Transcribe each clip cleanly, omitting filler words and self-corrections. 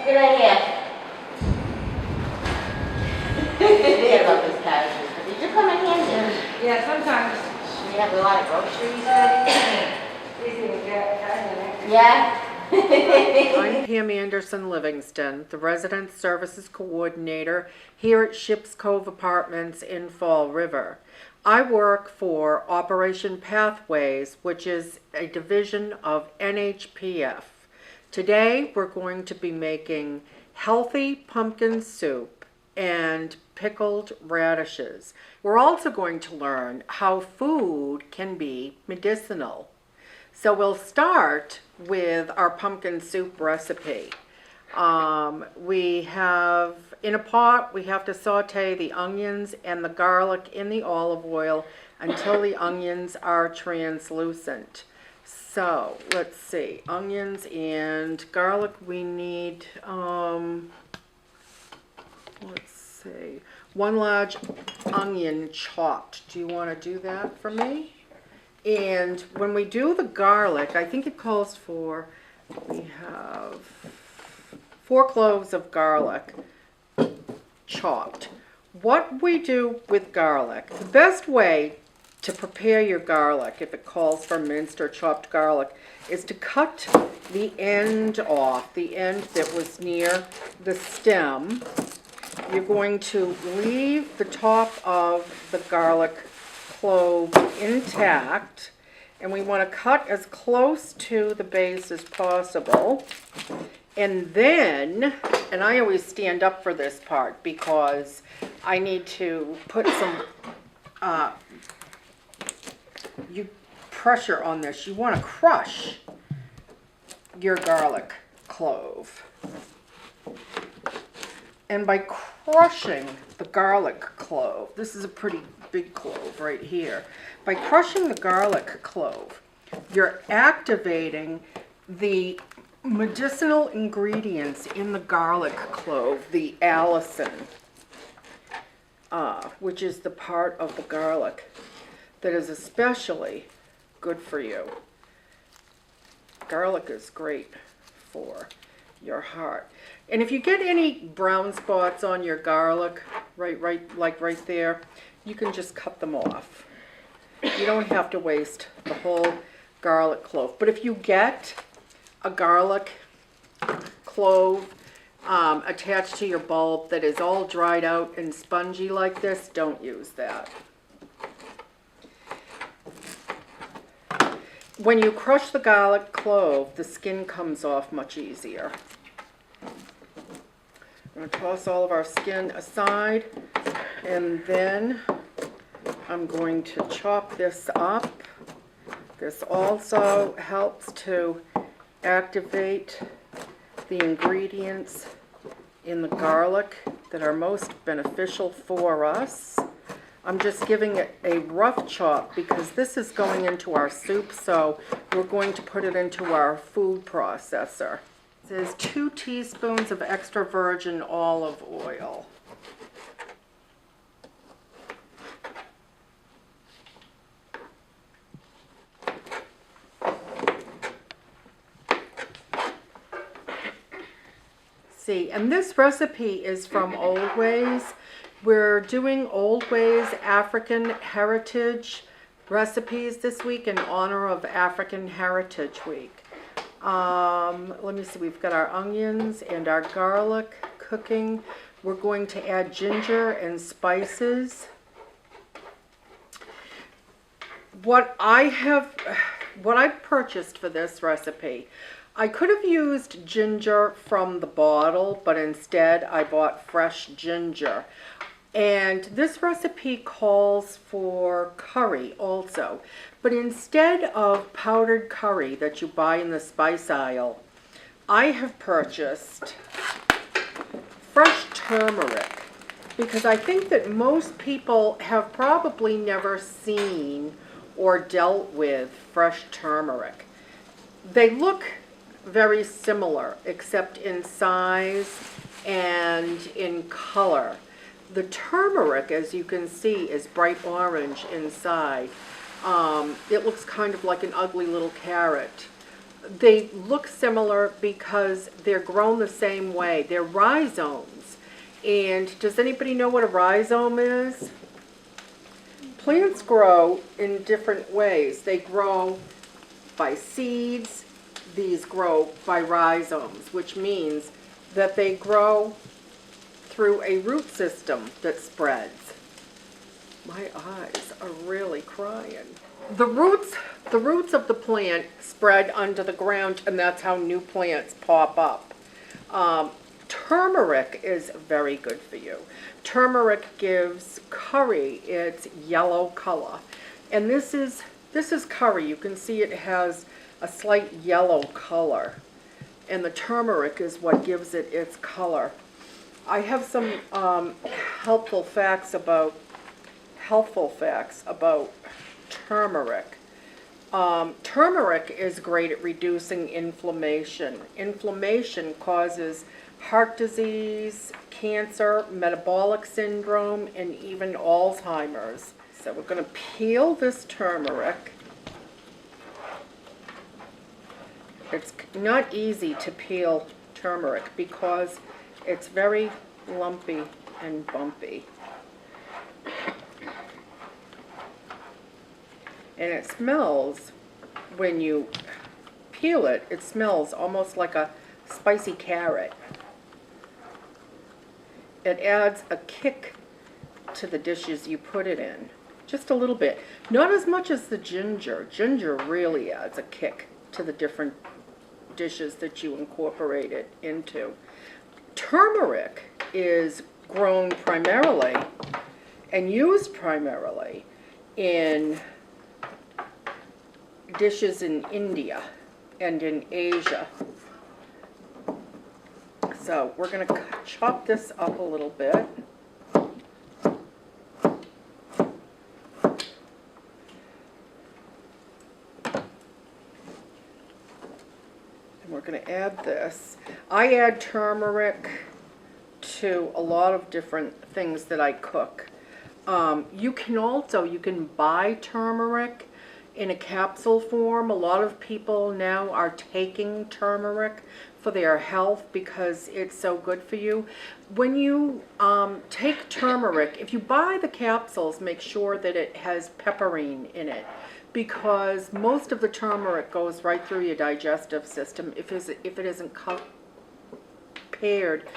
Good idea. Forget about those cabbages. But did you come in handy? Yeah, sometimes. We have a lot of groceries ready. Easy to get, Yeah. I'm Pam Anderson-Livingston, the Resident Services Coordinator here at Ships Cove Apartments in Fall River. I work for Operation Pathways, which is a division of NHPF. Today we're going to be making healthy pumpkin soup and pickled radishes. We're also going to learn how food can be medicinal. So we'll start with our pumpkin soup recipe. We have, in a pot, we have to saute the onions and the garlic in the olive oil until the onions are translucent. So, let's see, onions and garlic, we need, let's see, 1 large onion chopped. Do you want to do that for me? And when we do the garlic, I think it calls for, we have 4 cloves of garlic chopped. What we do with garlic, the best way to prepare your garlic, if it calls for minced or chopped garlic, is to cut the end off, the end that was near the stem. You're going to leave the top of the garlic clove intact, and we want to cut as close to the base as possible. And then, and I always stand up for this part because I need to put some pressure on this. You want to crush your garlic clove. And by crushing the garlic clove, this is a pretty big clove right here. By crushing the garlic clove, you're activating the medicinal ingredients in the garlic clove, the allicin, which is the part of the garlic that is especially good for you. Garlic is great for your heart. And if you get any brown spots on your garlic, right there, you can just cut them off. You don't have to waste the whole garlic clove. But if you get a garlic clove attached to your bulb that is all dried out and spongy like this, don't use that. When you crush the garlic clove, the skin comes off much easier. I'm going to toss all of our skin aside, and then I'm going to chop this up. This also helps to activate the ingredients in the garlic that are most beneficial for us. I'm just giving it a rough chop because this is going into our soup, so we're going to put it into our food processor. It says 2 teaspoons of extra virgin olive oil. See, and this recipe is from Oldways. We're doing Oldways African Heritage recipes this week in honor of African Heritage Week. Let me see, we've got our onions and our garlic cooking. We're going to add ginger and spices. What I purchased for this recipe, I could have used ginger from the bottle, but instead I bought fresh ginger. And this recipe calls for curry also. But instead of powdered curry that you buy in the spice aisle, I have purchased fresh turmeric because I think that most people have probably never seen or dealt with fresh turmeric. They look very similar except in size and in color. The turmeric, as you can see, is bright orange inside. It looks kind of like an ugly little carrot. They look similar because they're grown the same way. They're rhizomes. And does anybody know what a rhizome is? Plants grow in different ways. They grow by seeds. These grow by rhizomes, which means that they grow through a root system that spreads. My eyes are really crying. The roots of the plant spread under the ground, and that's how new plants pop up. Turmeric is very good for you. Turmeric gives curry its yellow color. And this is curry. You can see it has a slight yellow color. And the turmeric is what gives it its color. I have some helpful facts about turmeric. Turmeric is great at reducing inflammation. Inflammation causes heart disease, cancer, metabolic syndrome, and even Alzheimer's. So we're going to peel this turmeric. It's not easy to peel turmeric because it's very lumpy and bumpy. And it smells, when you peel it, it smells almost like a spicy carrot. It adds a kick to the dishes you put it in. Just a little bit. Not as much as the ginger. Ginger really adds a kick to the different dishes that you incorporate it into. Turmeric is grown primarily and used primarily in dishes in India and in Asia. So we're going to chop this up a little bit. And we're going to add this. I add turmeric to a lot of different things that I cook. You can buy turmeric in a capsule form. A lot of people now are taking turmeric for their health because it's so good for you. When you take turmeric, if you buy the capsules, make sure that it has piperine in it, because most of the turmeric goes right through your digestive system if it isn't paired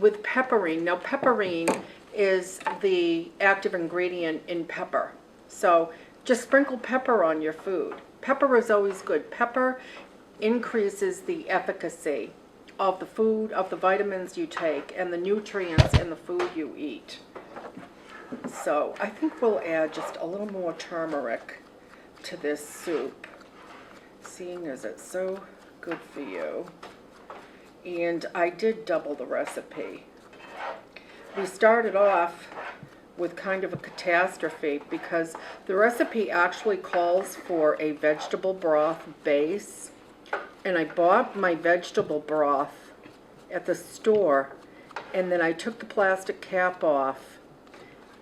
with piperine. Now, piperine is the active ingredient in pepper. So just sprinkle pepper on your food. Pepper is always good. Pepper increases the efficacy of the food, of the vitamins you take, and the nutrients in the food you eat. So I think we'll add just a little more turmeric to this soup, seeing as it's so good for you. And I did double the recipe. We started off with kind of a catastrophe because the recipe actually calls for a vegetable broth base, and I bought my vegetable broth at the store, and then I took the plastic cap off.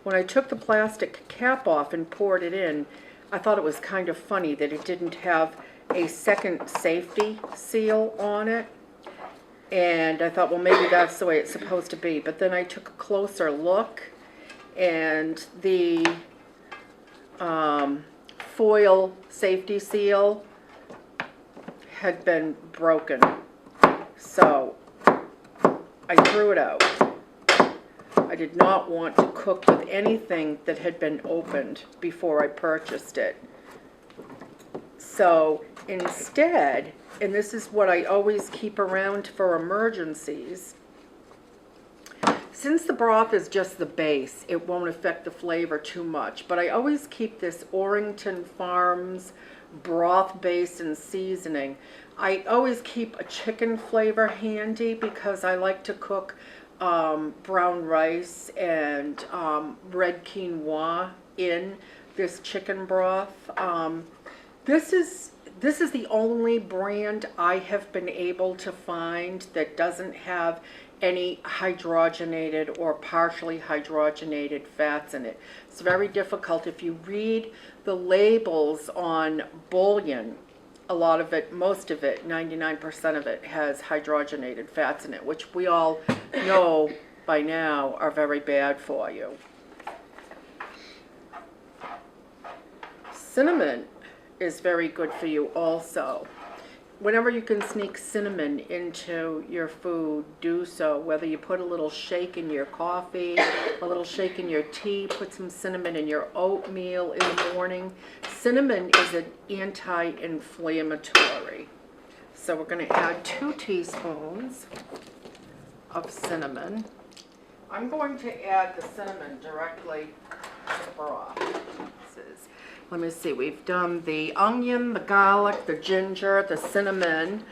When I took the plastic cap off and poured it in, I thought it was kind of funny that it didn't have a second safety seal on it. And I thought, well, maybe that's the way it's supposed to be. But then I took a closer look, and the foil safety seal had been broken. So I threw it out. I did not want to cook with anything that had been opened before I purchased it. So instead, and this is what I always keep around for emergencies, since the broth is just the base, it won't affect the flavor too much, but I always keep this Orrington Farms broth base and seasoning. I always keep a chicken flavor handy because I like to cook brown rice and red quinoa in this chicken broth. This is the only brand I have been able to find that doesn't have any hydrogenated or partially hydrogenated fats in it. It's very difficult. If you read the labels on bouillon, a lot of it, most of it, 99% of it has hydrogenated fats in it, which we all know by now are very bad for you. Cinnamon is very good for you also. Whenever you can sneak cinnamon into your food, do so. Whether you put a little shake in your coffee, a little shake in your tea, put some cinnamon in your oatmeal in the morning. Cinnamon is an anti-inflammatory. So we're going to add 2 teaspoons of cinnamon. I'm going to add the cinnamon directly to the broth. Let me see, we've done the onion, the garlic, the ginger, the cinnamon.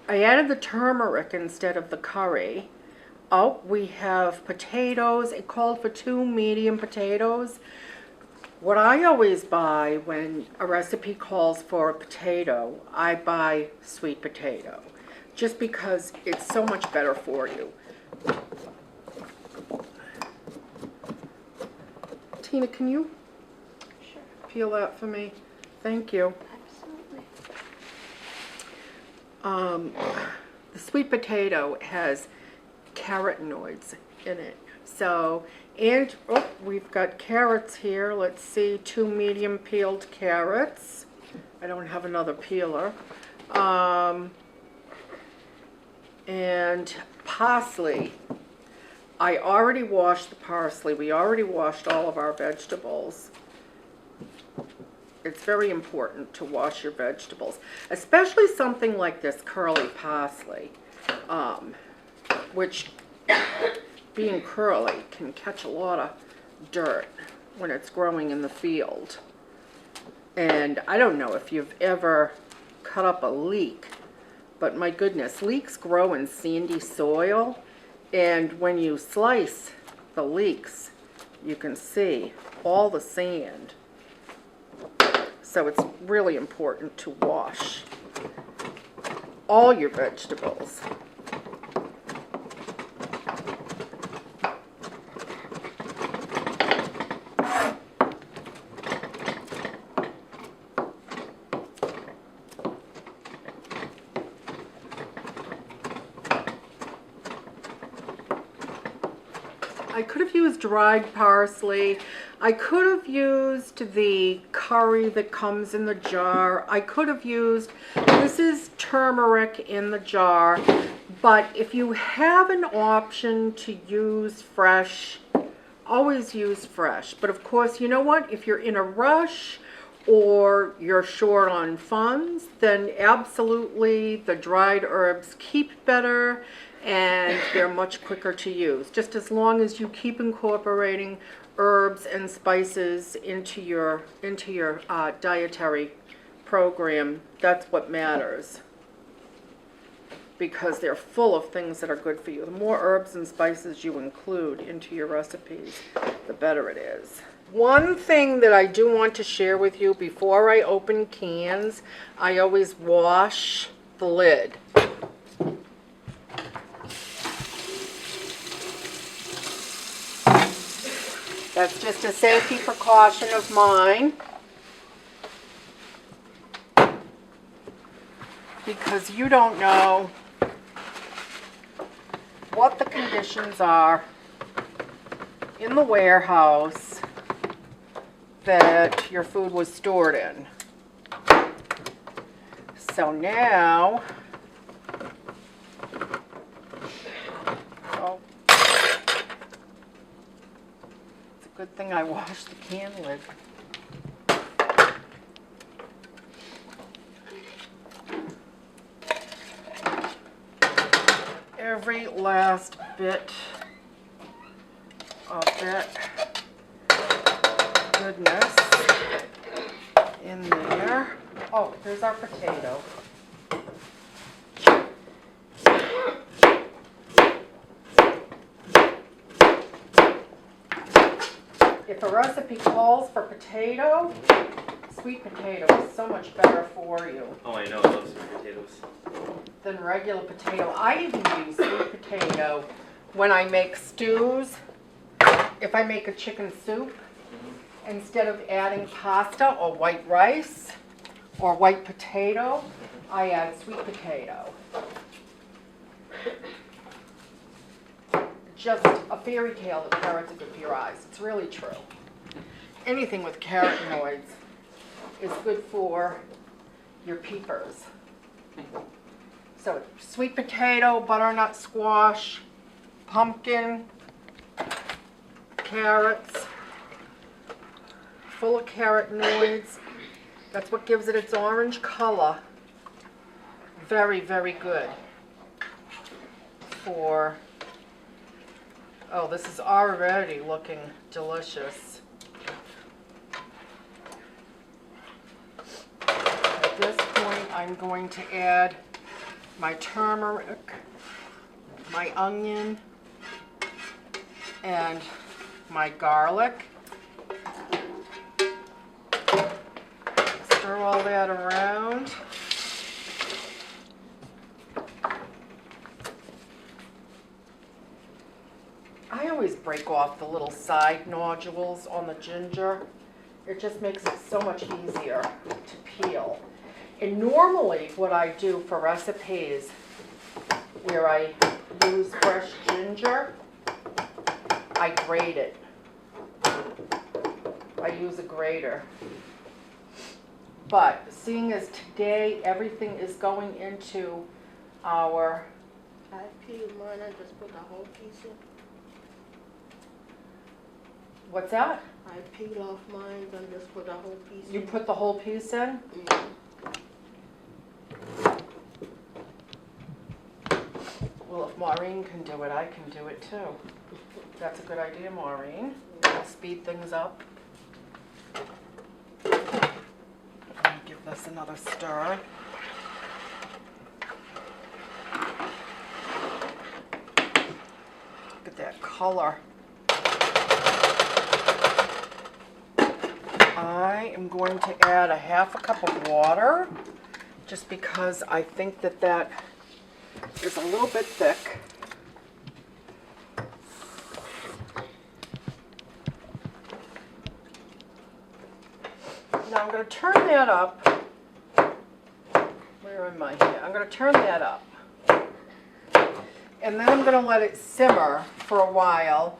I added the turmeric instead of the curry. Oh, we have potatoes. It called for 2 medium potatoes. What I always buy when a recipe calls for a potato, I buy sweet potato, just because it's so much better for you. Tina, can you peel that for me? Thank you. Absolutely. The sweet potato has carotenoids in it. So, and oh, we've got carrots here. Let's see, 2 medium peeled carrots. I don't have another peeler. And parsley. I already washed the parsley. We already washed all of our vegetables. It's very important to wash your vegetables, especially something like this curly parsley, which, being curly, can catch a lot of dirt when it's growing in the field. And I don't know if you've ever cut up a leek, but my goodness, leeks grow in sandy soil, and when you slice the leeks, you can see all the sand. So it's really important to wash all your vegetables. I could have used dried parsley. I could have used the curry that comes in the jar. I could have used, this is turmeric in the jar, but if you have an option to use fresh, always use fresh. But of course, you know what? If you're in a rush or you're short on funds, then absolutely the dried herbs keep better and they're much quicker to use. Just as long as you keep incorporating herbs and spices into your dietary program, that's what matters, because they're full of things that are good for you. The more herbs and spices you include into your recipes, the better it is. One thing that I do want to share with you before I open cans, I always wash the lid. That's just a safety precaution of mine, because you don't know what the conditions are in the warehouse that your food was stored in. So now, good thing I washed the can lid. Every last bit of that goodness in there. Oh, there's our potato. If a recipe calls for potato, sweet potato is so much better for you. Oh, I know, I love sweet potatoes. Than regular potato. I even use sweet potato when I make stews. If I make a chicken soup, instead of adding pasta or white rice or white potato, I add sweet potato. Just a fairy tale that carrots are good for your eyes. It's really true. Anything with carotenoids is good for your peepers. So sweet potato, butternut squash, pumpkin, carrots, full of carotenoids. That's what gives it its orange color. Very, very good for, oh, this is already looking delicious. At this point, I'm going to add my turmeric, my onion, and my garlic. Stir all that around. I always break off the little side nodules on the ginger. It just makes it so much easier to peel. And normally what I do for recipes where I use fresh ginger, I grate it. I use a grater. But seeing as today everything is going into our... I peeled mine, I just put the whole piece in. What's that? I peel off mine and just put the whole piece You in. put the whole piece in? Mhm. Well, if Maureen can do it, I can do it too. That's a good idea, Maureen. It'll speed things up. Let me give this another stir. Look at that color. I am going to add a half a cup of water just because I think that that is a little bit thick. Now I'm going to turn that up. Where am I here? I'm going to turn that up. And then I'm going to let it simmer for a while.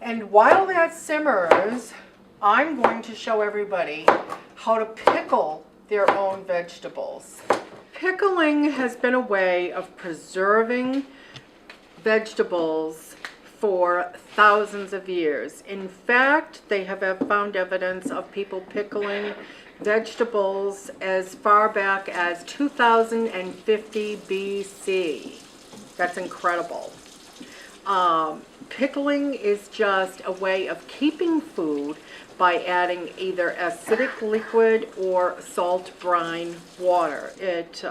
And while that simmers, I'm going to show everybody how to pickle their own vegetables. Pickling has been a way of preserving vegetables for thousands of years. In fact, they have found evidence of people pickling vegetables as far back as 2050 BC. That's incredible. Pickling is just a way of keeping food by adding either acidic liquid or salt brine water. It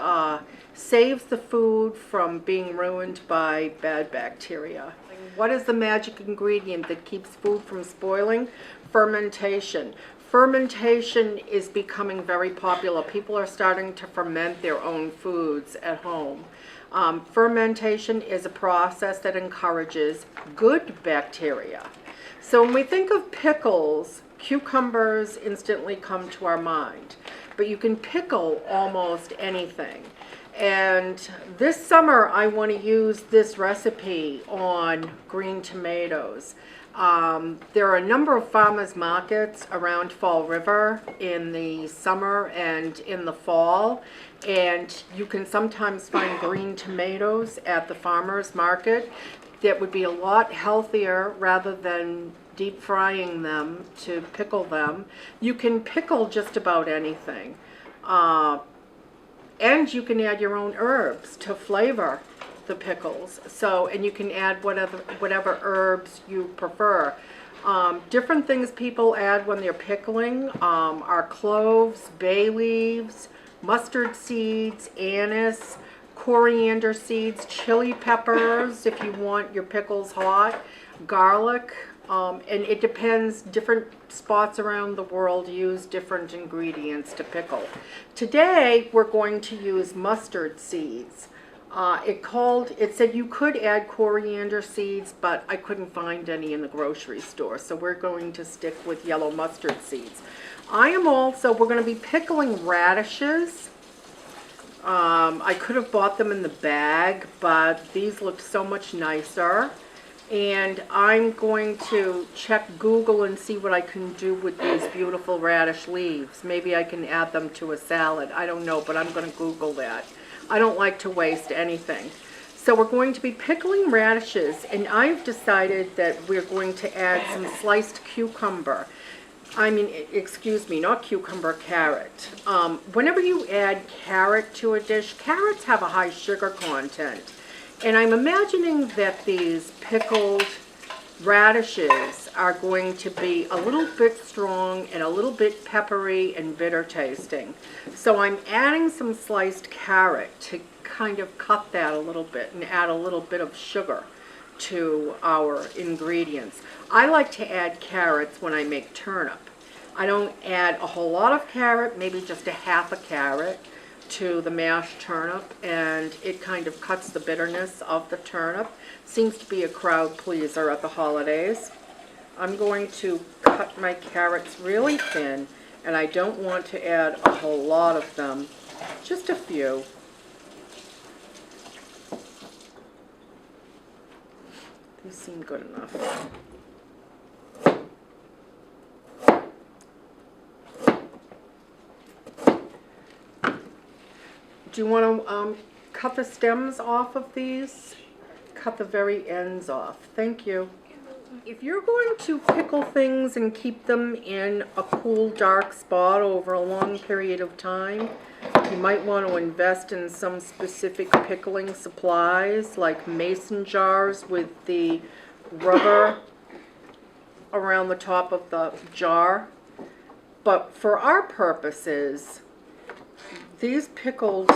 saves the food from being ruined by bad bacteria. What is the magic ingredient that keeps food from spoiling? Fermentation. Fermentation is becoming very popular. People are starting to ferment their own foods at home. Fermentation is a process that encourages good bacteria. So when we think of pickles, cucumbers instantly come to our mind, but you can pickle almost anything. And this summer I want to use this recipe on green tomatoes. There are a number of farmers markets around Fall River in the summer and in the fall, and you can sometimes find green tomatoes at the farmers market that would be a lot healthier rather than deep frying them to pickle them. You can pickle just about anything. And you can add your own herbs to flavor the pickles. So, and you can add whatever herbs you prefer. Different things people add when they're pickling are cloves, bay leaves, mustard seeds, anise, coriander seeds, chili peppers if you want your pickles hot, garlic, and it depends. Different spots around the world use different ingredients to pickle. Today we're going to use mustard seeds. It said you could add coriander seeds, but I couldn't find any in the grocery store, so we're going to stick with yellow mustard seeds. We're going to be pickling radishes. I could have bought them in the bag, but these looked so much nicer. And I'm going to check Google and see what I can do with these beautiful radish leaves. Maybe I can add them to a salad. I don't know, but I'm going to Google that. I don't like to waste anything. So we're going to be pickling radishes, and I've decided that we're going to add some sliced cucumber. Excuse me, not cucumber, carrot. Whenever you add carrot to a dish, carrots have a high sugar content. And I'm imagining that these pickled radishes are going to be a little bit strong and a little bit peppery and bitter tasting. So I'm adding some sliced carrot to kind of cut that a little bit and add a little bit of sugar to our ingredients. I like to add carrots when I make turnip. I don't add a whole lot of carrot, maybe just a half a carrot to the mashed turnip, and it kind of cuts the bitterness of the turnip. Seems to be a crowd pleaser at the holidays. I'm going to cut my carrots really thin, and I don't want to add a whole lot of them, just a few. These seem good enough. Do you want to cut the stems off of these? Cut the very ends off. Thank you. If you're going to pickle things and keep them in a cool, dark spot over a long period of time, you might want to invest in some specific pickling supplies, like mason jars with the rubber around the top of the jar. But for our purposes, these pickled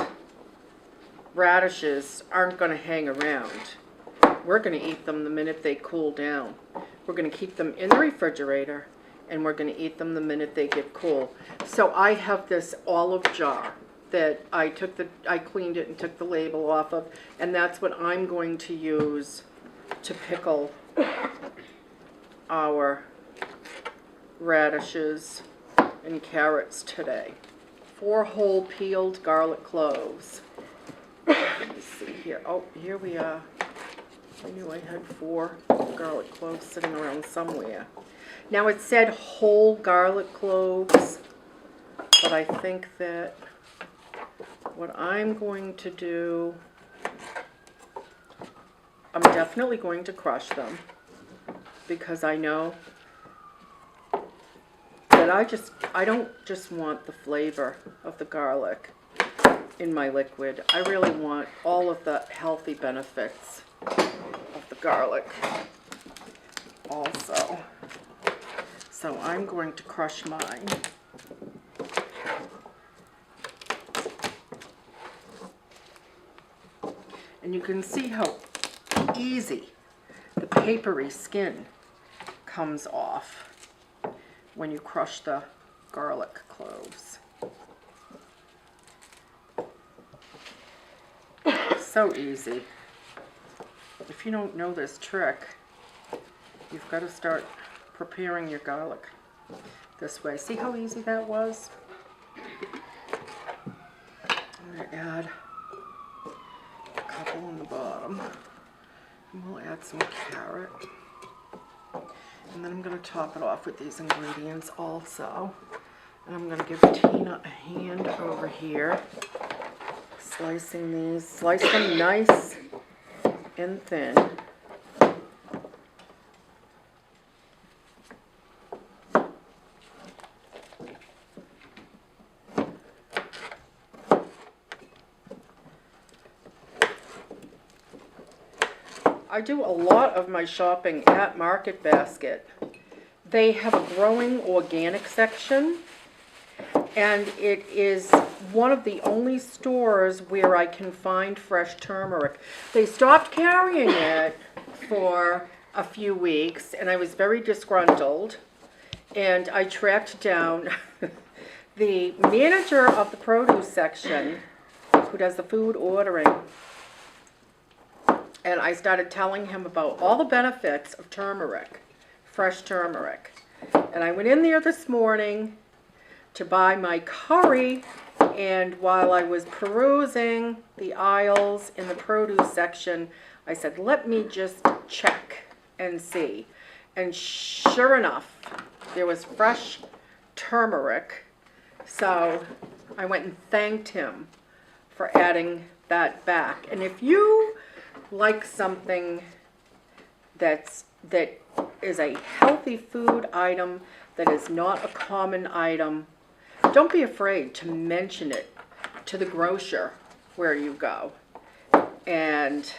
radishes aren't going to hang around. We're going to eat them the minute they cool down. We're going to keep them in the refrigerator, and we're going to eat them the minute they get cool. So I have this olive jar that I cleaned it and took the label off of, and that's what I'm going to use to pickle our radishes and carrots today. 4 whole peeled garlic cloves. Let me see here. Oh, here we are. I knew I had 4 garlic cloves sitting around somewhere. Now it said whole garlic cloves, but I think that what I'm going to do, I'm definitely going to crush them, because I know that I don't just want the flavor of the garlic in my liquid. I really want all of the healthy benefits of the garlic also. So I'm going to crush mine. And you can see how easy the papery skin comes off when you crush the garlic cloves. So easy. If you don't know this trick, you've got to start preparing your garlic this way. See how easy that was? I'm going to add a couple on the bottom. And we'll add some carrot. And then I'm going to top it off with these ingredients also. And I'm going to give Tina a hand over here, slicing these. Slice them nice and thin. I do a lot of my shopping at Market Basket. They have a growing organic section, and it is one of the only stores where I can find fresh turmeric. They stopped carrying it for a few weeks, and I was very disgruntled, and I tracked down the manager of the produce section who does the food ordering. And I started telling him about all the benefits of turmeric, fresh turmeric. And I went in there this morning to buy my curry And while I was perusing the aisles in the produce section, I said, let me just check and see. And sure enough, there was fresh turmeric. So I went and thanked him for adding that back. And if you like something that is a healthy food item, that is not a common item, don't be afraid to mention it to the grocer where you go. And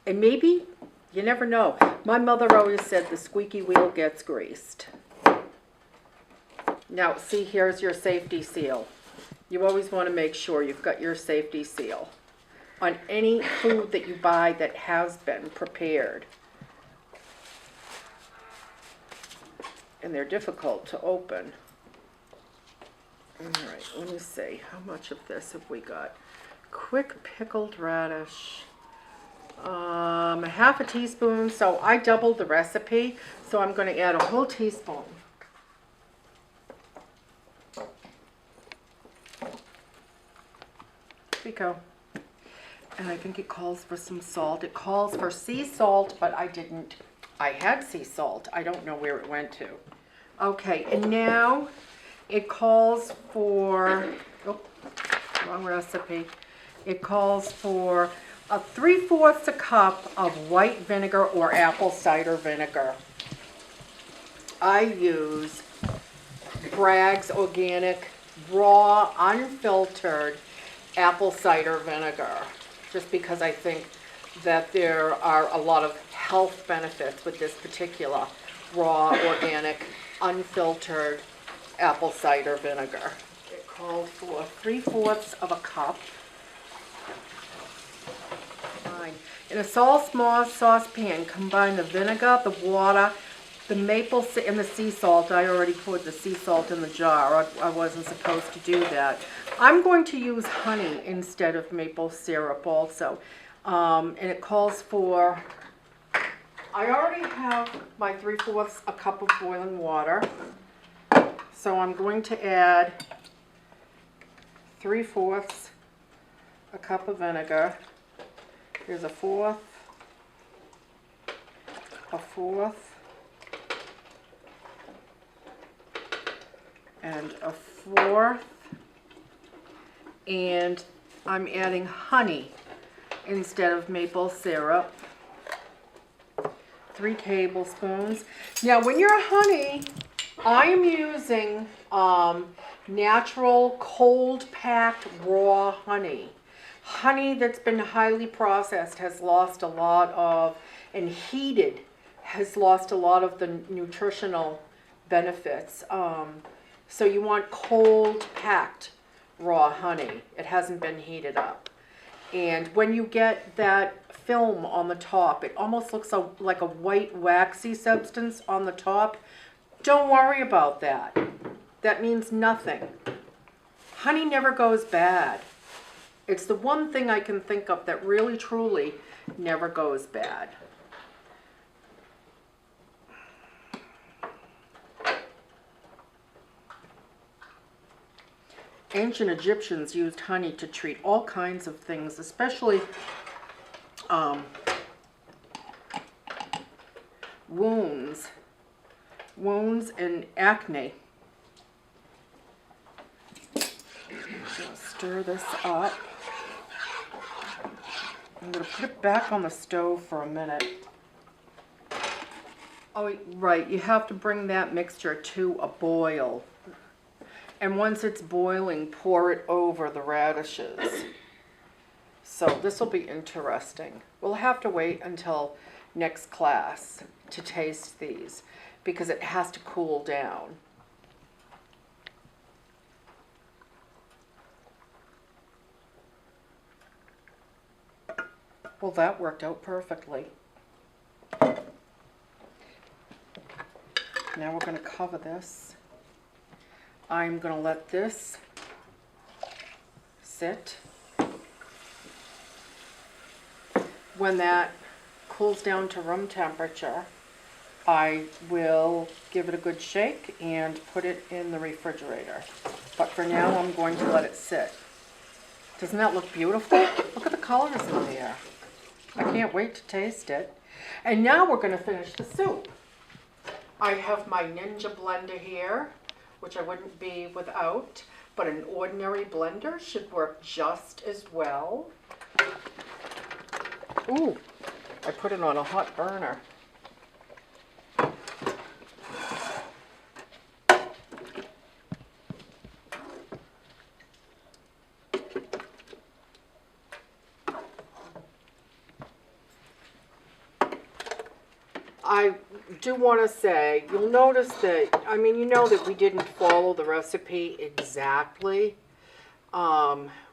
maybe, you never know. My mother always said the squeaky wheel gets greased. Now, see, here's your safety seal. You always want to make sure you've got your safety seal on any food that you buy that has been prepared. And they're difficult to open. All right, let me see. How much of this have we got? Quick pickled radish. A half a teaspoon. So I doubled the recipe. So I'm going to add a whole teaspoon. Here we go. And I think it calls for some salt. It calls for sea salt, but I didn't. I had sea salt. I don't know where it went to. Okay, and now it calls for, oh, wrong recipe. It calls for 3/4 a cup of white vinegar or apple cider vinegar. I use Bragg's Organic Raw Unfiltered Apple Cider Vinegar, just because I think that there are a lot of health benefits with this particular raw, organic, unfiltered apple cider vinegar. It called for 3/4 of a cup. Fine. In a small saucepan, combine the vinegar, the water, the maple and the sea salt. I already poured the sea salt in the jar. I wasn't supposed to do that. I'm going to use honey instead of maple syrup also. And it calls for, I already have my 3/4 a cup of boiling water. So I'm going to add 3/4 a cup of vinegar. Here's a fourth, and a fourth. And I'm adding honey instead of maple syrup. 3 tablespoons. Now, when you're honey, I am using natural cold-packed raw honey. Honey that's been highly processed has lost a lot of, and heated has lost a lot of the nutritional benefits. So you want cold-packed raw honey. It hasn't been heated up. And when you get that film on the top, it almost looks like a white waxy substance on the top. Don't worry about that. That means nothing. Honey never goes bad. It's the one thing I can think of that really truly never goes bad. Ancient Egyptians used honey to treat all kinds of things, especially wounds and acne. Stir this up. I'm going to put it back on the stove for a minute. Oh, right, you have to bring that mixture to a boil. And once it's boiling, pour it over the radishes. So this will be interesting. We'll have to wait until next class to taste these because it has to cool down. Well, that worked out perfectly. Now we're going to cover this. I'm going to let this sit. When that cools down to room temperature, I will give it a good shake and put it in the refrigerator. But for now, I'm going to let it sit. Doesn't that look beautiful? Look at the colors in there. I can't wait to taste it. And now we're going to finish the soup. I have my Ninja blender here, which I wouldn't be without, but an ordinary blender should work just as well. Ooh, I put it on a hot burner. I do want to say, you'll notice that, I mean, you know that we didn't follow the recipe exactly.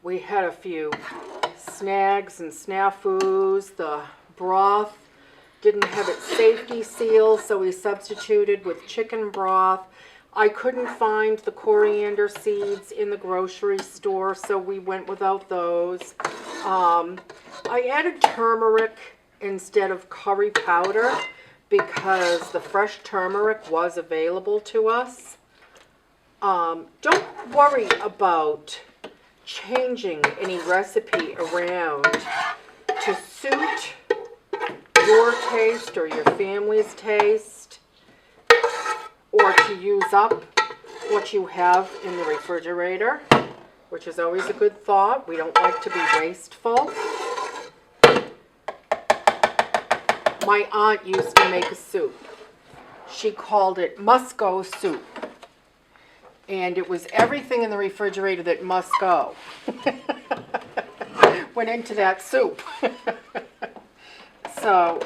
We had a few snags and snafus. The broth didn't have its safety seal, so we substituted with chicken broth. I couldn't find the coriander seeds in the grocery store, so we went without those. I added turmeric instead of curry powder, because the fresh turmeric was available to us. Don't worry about changing any recipe around to suit your taste or your family's taste, or to use up what you have in the refrigerator, which is always a good thought. We don't like to be wasteful. My aunt used to make a soup. She called it must-go soup. And it was everything in the refrigerator that must go went into that soup. So,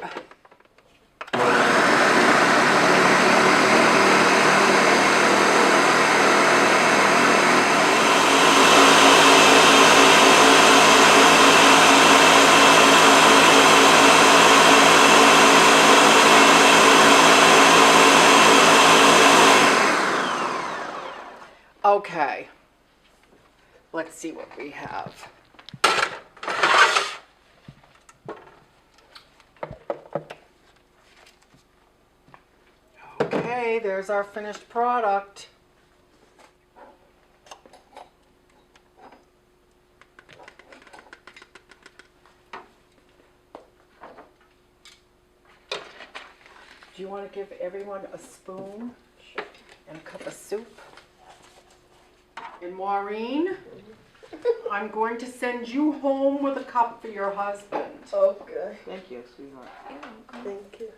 okay, let's see what we have. Okay, there's our finished product. Do you want to give everyone a spoon and a cup of soup? And Maureen, I'm going to send you home with a cup for your husband. Okay. Thank you, sweetheart. Thank you.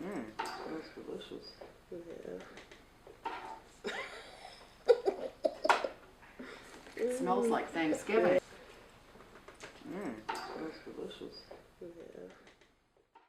That's delicious. Yeah. It smells like Thanksgiving. That's delicious. Yeah.